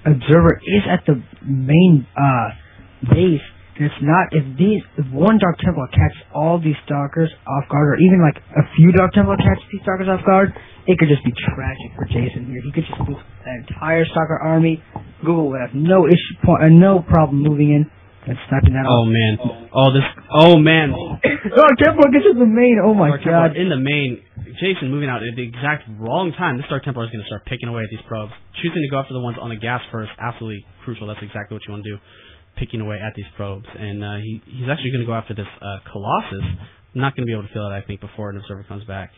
observer is at the main base, and it's not, if one Dark Templar catches all these stalkers off guard, or even like a few Dark Templar catch these stalkers off guard, it could just be tragic for Jason here. He could just lose the entire stalker army. Google would have no problem moving in and sniping that off. Oh man. Oh man. Dark Templar gets in the main. Oh my god. In the main. Jason moving out at the exact wrong time. This Dark Templar is going to start picking away at these probes. Choosing to go after the ones on the gas first, absolutely crucial. That's exactly what you want to do. Picking away at these probes. And he's actually going to go after this Colossus. Not going to be able to kill it, I think, before an observer comes back.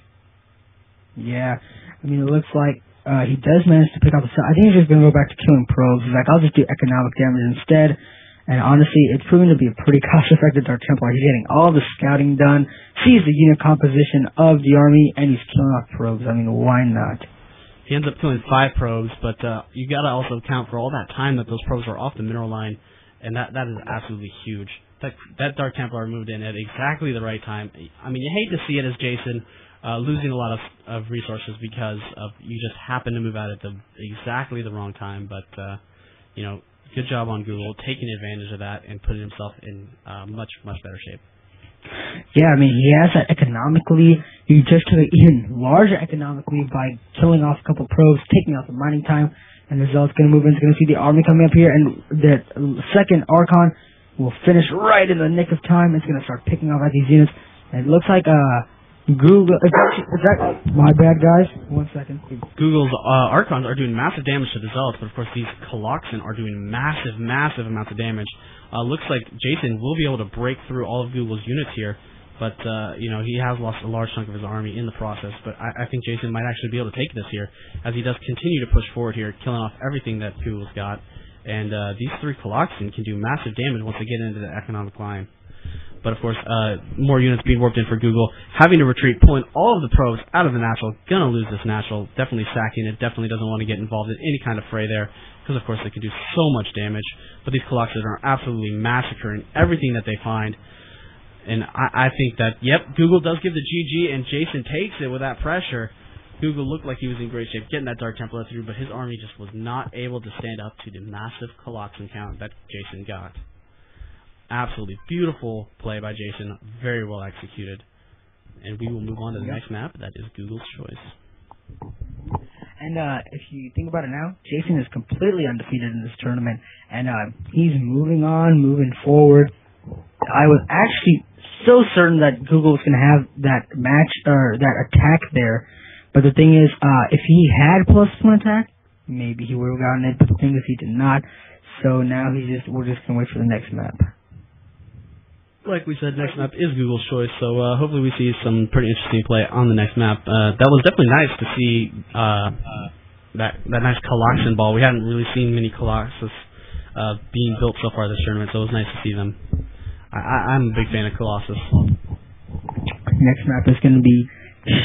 Yeah. I mean, it looks like he does manage to pick up the... I think he's just going to go back to killing probes. He's like, I'll just do economic damage instead. And honestly, it's proven to be a pretty cost-effective Dark Templar. He's getting all the scouting done, sees the unit composition of the army, and he's killing off probes. I mean, why not? He ends up killing 5 probes, but you got to also account for all that time that those probes were off the mineral line, and that is absolutely huge. That Dark Templar moved in at exactly the right time. I mean, you hate to see it as Jason losing a lot of resources because of you just happen to move out at exactly the wrong time, but you know. Good job on Google taking advantage of that and putting himself in much better shape. Yeah, I mean, he has that economically. He just took it even larger economically by killing off a couple probes, taking out the mining time, and the Zealot's going to move in. He's going to see the army coming up here, and the second Archon will finish right in the nick of time. It's going to start picking off at these units. And it looks like Google... my bad, guys. 1 second. Google's Archons are doing massive damage to the Zealots, but of course these Coloxan are doing massive amounts of damage. Looks like Jason will be able to break through all of Google's units here, but you know, he has lost a large chunk of his army in the process. But I think Jason might actually be able to take this here, as he does continue to push forward here, killing off everything that Google's got. And these 3 Coloxan can do massive damage once they get into the economic line. But of course, more units being warped in for Google, having to retreat, pulling all of the probes out of the natural, gonna lose this natural, definitely sacking it, definitely doesn't want to get involved in any kind of fray there, because of course they can do so much damage. But these Coloxes are absolutely massacring everything that they find. And I think that, yep, Google does give the GG, and Jason takes it with that pressure. Google looked like he was in great shape getting that Dark Templar through, but his army just was not able to stand up to the massive Coloxan count that Jason got. Absolutely beautiful play by Jason, very well executed. And we will move on to the next map, that is Google's choice. And if you think about it now, Jason is completely undefeated in this tournament, and he's moving forward. I was actually so certain that Google was going to have that match, or that attack there, but the thing is, if he had +1 attack, maybe he would have gotten it, but the thing is he did not, so now we're just going to wait for the next map. Like we said, next map is Google's choice, so hopefully we see some pretty interesting play on the next map. That was definitely nice to see that nice Coloxan ball. We hadn't really seen many Colossus being built so far this tournament, so it was nice to see them. I'm a big fan of Colossus. Next map is going to be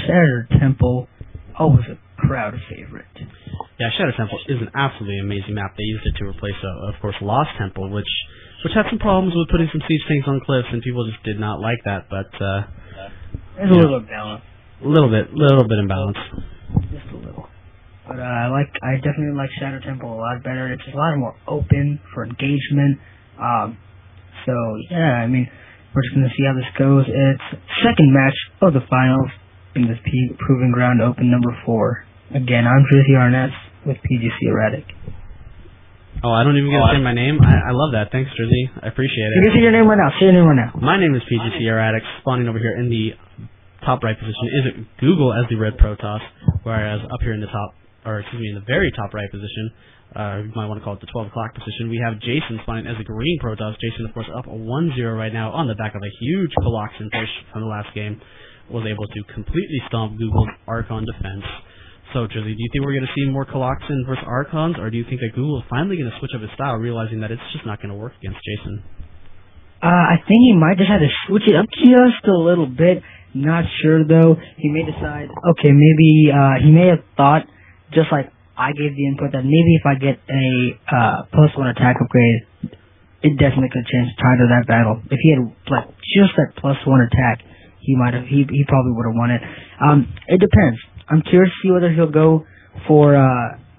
Shattered Temple, always a crowd favorite. Yeah, Shattered Temple is an absolutely amazing map. They used it to replace, of course, Lost Temple, which had some problems with putting some siege tanks on cliffs, and people just did not like that. But there's a little imbalance. A little bit imbalance. Just a little. But I definitely like Shattered Temple a lot better. It's a lot more open for engagement. So yeah, I mean, we're just gonna see how this goes. It's second match of the finals in this Proving Ground Open number 4. Again, I'm Drizzy Arnett with PGC Erratic. Oh, I don't even get to say my name? I love that. Thanks, Drizzy. I appreciate it. You can say your name right now. Say your name right now. My name is PGC Erratic. Spawning over here in the top right position is Google as the red Protoss, whereas up here in the top, or excuse me, in the very top right position, you might want to call it the 12 o'clock position, we have Jason spawning as a green Protoss. Jason, of course, up 1-0 right now on the back of a huge Coloxan push from the last game. Was able to completely stomp Google's Archon defense. So, Drizzy, do you think we're going to see more Coloxan versus Archons, or do you think that Google is finally going to switch up his style, realizing that it's just not going to work against Jason? I think he might just have to switch it up just a little bit. Not sure, though. He may decide, okay, maybe he may have thought, just like I gave the input, that maybe if I get a +1 attack upgrade, it definitely could change the tide of that battle. If he had like just that +1 attack, he probably would have won it. It depends. I'm curious to see whether he'll go for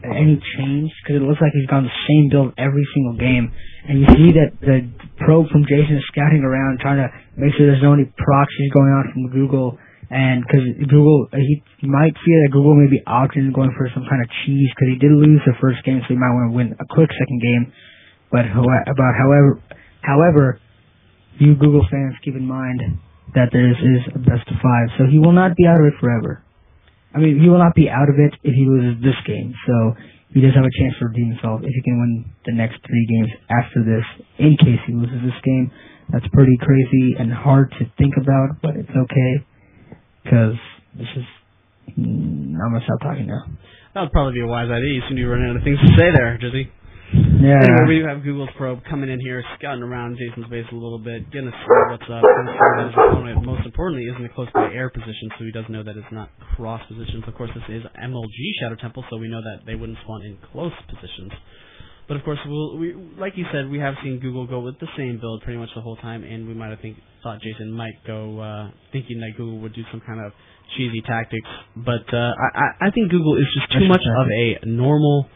any change, because it looks like he's gone the same build every single game. And you see that the probe from Jason is scouting around, trying to make sure there's no any proxies going on from Google. And because Google, he might fear that Google may be opting going for some kind of cheese, because he did lose the first game, so he might want to win a quick second game. But however, you Google fans keep in mind that there is a best of 5, so he will not be out of it forever. I mean, he will not be out of it if he loses this game, so he does have a chance to redeem himself if he can win the next 3 games after this, in case he loses this game. That's pretty crazy and hard to think about, but it's okay, because this is... I'm going to stop talking now. That would probably be a wise idea. You seem to be running out of things to say there, Jizzy. Yeah. Anyway, we do have Google's probe coming in here, scouting around Jason's base a little bit, getting to see what's up, getting to see that his opponent, most importantly, is in a close by air position, so he does know that it's not cross positions. Of course, this is MLG Shadow Temple, so we know that they wouldn't spawn in close positions. But of course, we like you said, we have seen Google go with the same build pretty much the whole time, and we might have thought Jason might go thinking that Google would do some kind of cheesy tactics. But I think Google is just too much of a normal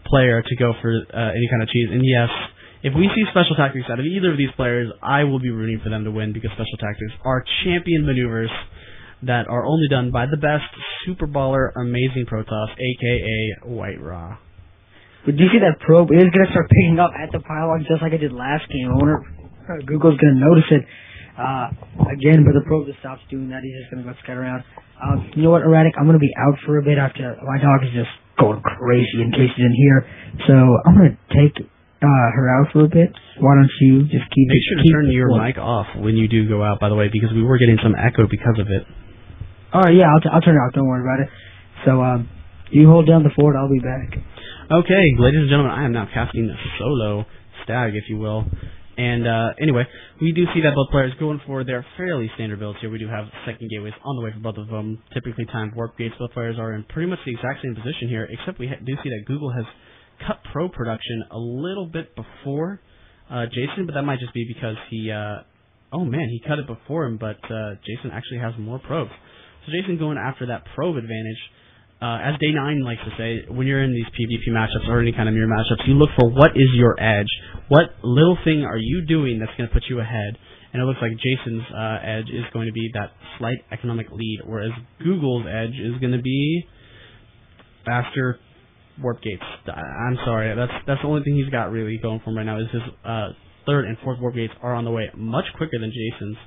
player to go for any kind of cheese. And yes, if we see special tactics out of either of these players, I will be rooting for them to win, because special tactics are champion maneuvers that are only done by the best super baller, amazing Protoss, aka White Raw. But do you see that probe is going to start picking up at the pylon just like it did last game? I wonder if Google's going to notice it again, but the probe just stops doing that. He's just going to go scout around. You know what, Erratic? I'm going to be out for a bit after my dog is just going crazy in case he's in here. So I'm going to take her out for a bit. Why don't you just keep Make sure to turn your mic off when you do go out, by the way, because we were getting some echo because of it. Alright, yeah, I'll turn it off. Don't worry about it. So, you hold down the fort. I'll be back. Okay, ladies and gentlemen, I am now casting a solo stag, if you will. And anyway, we do see that both players going for their fairly standard builds here. We do have second gateways on the way for both of them, typically timed warp gates. Both players are in pretty much the exact same position here, except we do see that Google has cut pro production a little bit before Jason, but that might just be because he... oh man, he cut it before him, but Jason actually has more probes. So Jason going after that probe advantage. As Day9 likes to say, when you're in these PvP matchups or any kind of mirror matchups, you look for what is your edge. What little thing are you doing that's going to put you ahead? And it looks like Jason's edge is going to be that slight economic lead, whereas Google's edge is going to be faster warp gates. I'm sorry, that's the only thing he's got really going for him right now is his third and fourth warp gates are on the way much quicker than Jason's.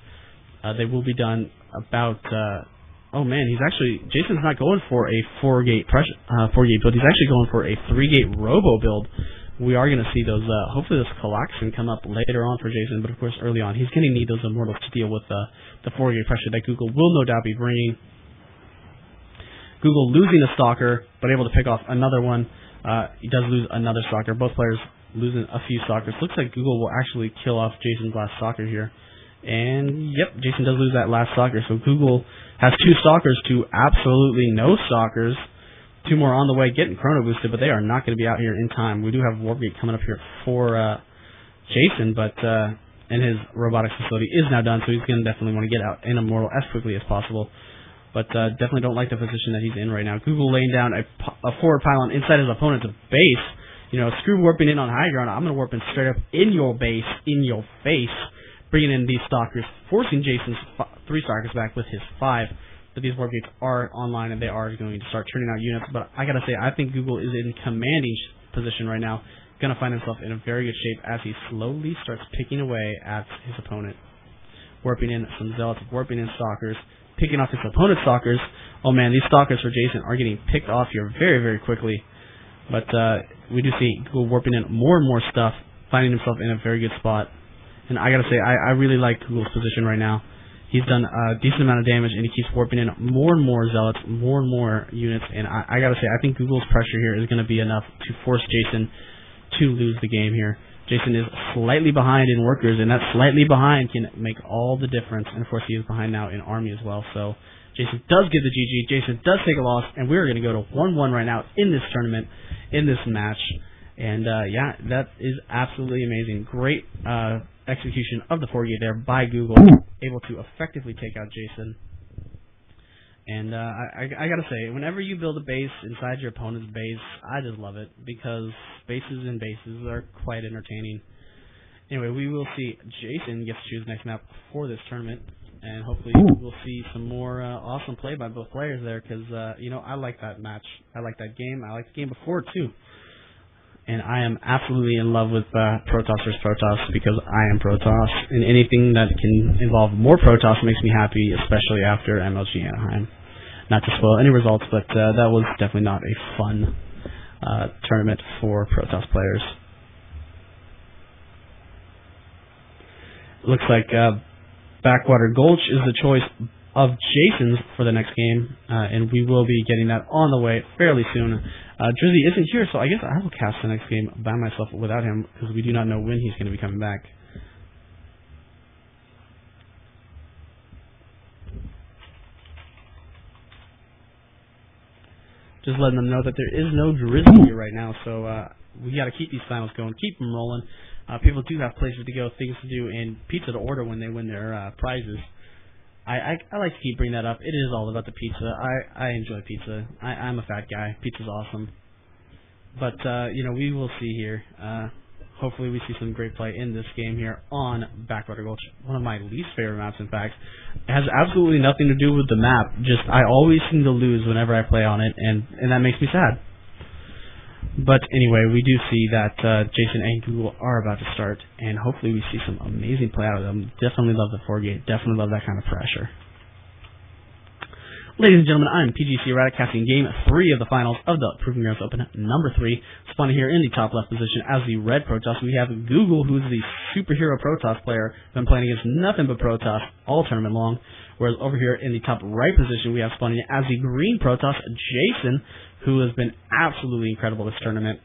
They will be done about... oh man, Jason's not going for a 4-gate build. He's actually going for a 3-gate robo build. We are going to see those, hopefully this Coloxin come up later on for Jason, but of course early on he's going to need those Immortals to deal with the 4-gate pressure that Google will no doubt be bringing. Google losing a Stalker, but able to pick off another one. He does lose another Stalker. Both players losing a few Stalkers. Looks like Google will actually kill off Jason's last Stalker here. And, yep, Jason does lose that last Stalker. So Google has 2 Stalkers to absolutely no Stalkers. 2 more on the way getting chrono boosted, but they are not going to be out here in time. We do have Warpgate coming up here for Jason, but and his robotics facility is now done, so he's going to definitely want to get out in Immortal as quickly as possible. But definitely don't like the position that he's in right now. Google laying down a forward pylon inside his opponent's base. You know, screw warping in on high ground. I'm going to warp in straight up in your base, in your face. Bringing in these Stalkers, forcing Jason's 3 Stalkers back with his 5. But these warp gates are online and they are going to start turning out units. But I gotta say, I think Google is in commanding position right now. Gonna find himself in a very good shape as he slowly starts picking away at his opponent. Warping in some Zealots, warping in Stalkers, picking off his opponent's Stalkers. Oh man, these Stalkers for Jason are getting picked off here very, very quickly. But we do see Google warping in more and more stuff, finding himself in a very good spot. And I gotta say, I really like Google's position right now. He's done a decent amount of damage, and he keeps warping in more and more Zealots, more and more units. And I gotta say, I think Google's pressure here is gonna be enough to force Jason to lose the game here. Jason is slightly behind in workers, and that slightly behind can make all the difference. And of course, he is behind now in army as well. So Jason does get the GG. Jason does take a loss, and we're gonna go to 1-1 right now in this tournament, in this match. And yeah, that is absolutely amazing. Great execution of the 4-gate there by Google, able to effectively take out Jason. And I gotta say, whenever you build a base inside your opponent's base, I just love it, because bases and bases are quite entertaining. Anyway, we will see Jason gets to choose the next map for this tournament, and hopefully we'll see some more awesome play by both players there, because, you know, I like that match. I like that game. I like the game before, too. And I am absolutely in love with Protoss vs. Protoss, because I am Protoss, and anything that can involve more Protoss makes me happy, especially after MLG Anaheim. Not to spoil any results, but that was definitely not a fun tournament for Protoss players. Looks like Backwater Gulch is the choice of Jason's for the next game, and we will be getting that on the way fairly soon. Drizzy isn't here, so I guess I will cast the next game by myself without him, because we do not know when he's going to be coming back. Just letting them know that there is no Drizzy here right now, so we got to keep these finals going, keep them rolling. People do have places to go, things to do, and pizza to order when they win their prizes. I like to keep bringing that up. It is all about the pizza. I enjoy pizza. I'm a fat guy. Pizza's awesome. But, you know, we will see here. Hopefully we see some great play in this game here on Backwater Gulch. One of my least favorite maps, in fact. It has absolutely nothing to do with the map. Just, I always seem to lose whenever I play on it, and that makes me sad. But anyway, we do see that Jason and Google are about to start, and hopefully we see some amazing play out of them. Definitely love the 4-gate. Definitely love that kind of pressure. Ladies and gentlemen, I'm PGC Erratic, casting Game 3 of the finals of the Proving Grounds Open number 3. Spawning here in the top left position as the red Protoss, we have Google, who's the superhero Protoss player, been playing against nothing but Protoss all tournament long. Whereas over here in the top right position, we have spawning as the green Protoss, Jason, who has been absolutely incredible this tournament.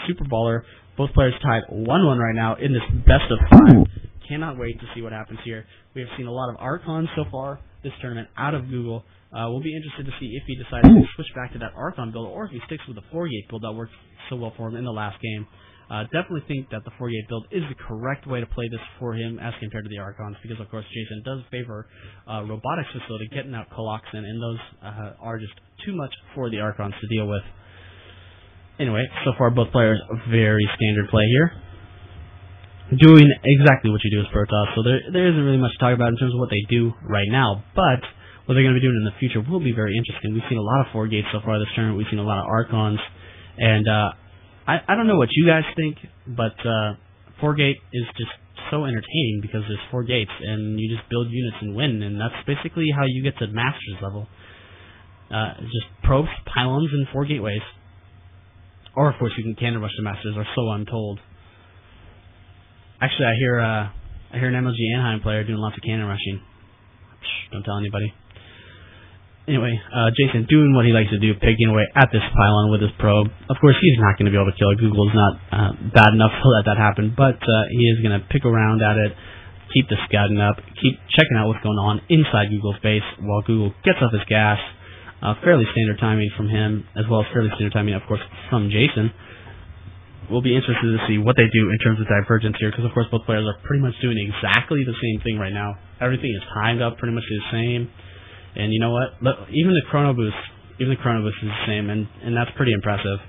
Super baller. Both players tied 1-1 right now in this best of 5. Cannot wait to see what happens here. We have seen a lot of Archons so far this tournament out of Google. We'll be interested to see if he decides to switch back to that Archon build, or if he sticks with the 4-gate build that worked so well for him in the last game. Definitely think that the 4-gate build is the correct way to play this for him as compared to the Archons, because of course Jason does favor robotics facility, getting out Coloxin, and those are just too much for the Archons to deal with. Anyway, so far both players very standard play here. Doing exactly what you do as Protoss, so there isn't really much to talk about in terms of what they do right now, but what they're going to be doing in the future will be very interesting. We've seen a lot of 4-gates so far this tournament. We've seen a lot of Archons, and I don't know what you guys think, but 4-gate is just so entertaining because there's 4 gates, and you just build units and win, and that's basically how you get to Masters level. Just probes, pylons, and 4 gateways. Or, of course, you can cannon rush the Masters, or so I'm told. Actually, I hear an MLG Anaheim player doing lots of cannon rushing. Shh, don't tell anybody. Anyway, Jason doing what he likes to do, picking away at this pylon with his probe. Of course, he's not going to be able to kill it. Google's not bad enough to let that happen, but he is going to pick around at it, keep the scouting up, keep checking out what's going on inside Google's base while Google gets off his gas. Fairly standard timing from him, as well as fairly standard timing, of course, from Jason. We'll be interested to see what they do in terms of divergence here, because, of course, both players are pretty much doing exactly the same thing right now. Everything is timed up pretty much the same. And you know what? Even the Chrono Boost is the same, and that's pretty impressive.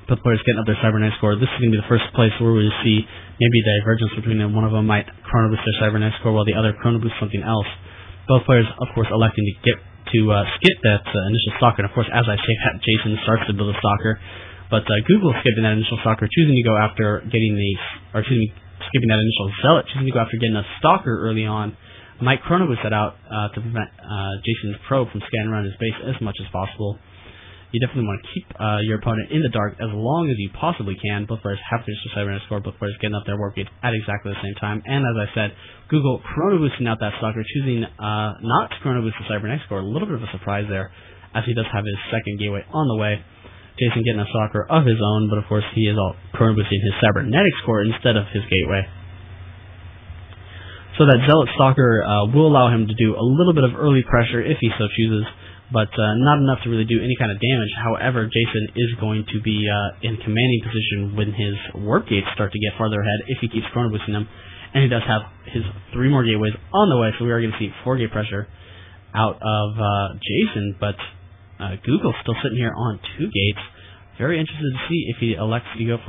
Both players getting up their Cybernetic score. This is going to be the first place where we see maybe divergence between them. One of them might Chrono Boost their Cybernetic score, while the other Chrono Boost something else. Both players, of course, electing to skip that initial stalker. And of course, as I say that, Jason starts to build a stalker. But Google skipping that initial stalker, choosing to go after getting skipping that initial zealot, choosing to go after getting a stalker early on, might Chrono Boost that out to prevent Jason's probe from scanning around his base as much as possible. You definitely want to keep your opponent in the dark as long as you possibly can. Both players have to finish the Cybernetic score, both players getting up their warp gates at exactly the same time. And as I said, Google Chrono Boosting out that stalker, choosing not to Chrono Boost the Cybernetic score. A little bit of a surprise there, as he does have his second gateway on the way. Jason getting a stalker of his own, but of course he is all Chrono Boosting his Cybernetic score instead of his gateway. So that Zealot Stalker will allow him to do a little bit of early pressure if he so chooses, but not enough to really do any kind of damage. However, Jason is going to be in commanding position when his warp gates start to get farther ahead if he keeps Chrono Boosting them, and he does have his 3 more gateways on the way, so we are going to see 4-gate pressure. out of Jason, but Google's still sitting here on 2 gates. Very interested to see if he elects to go for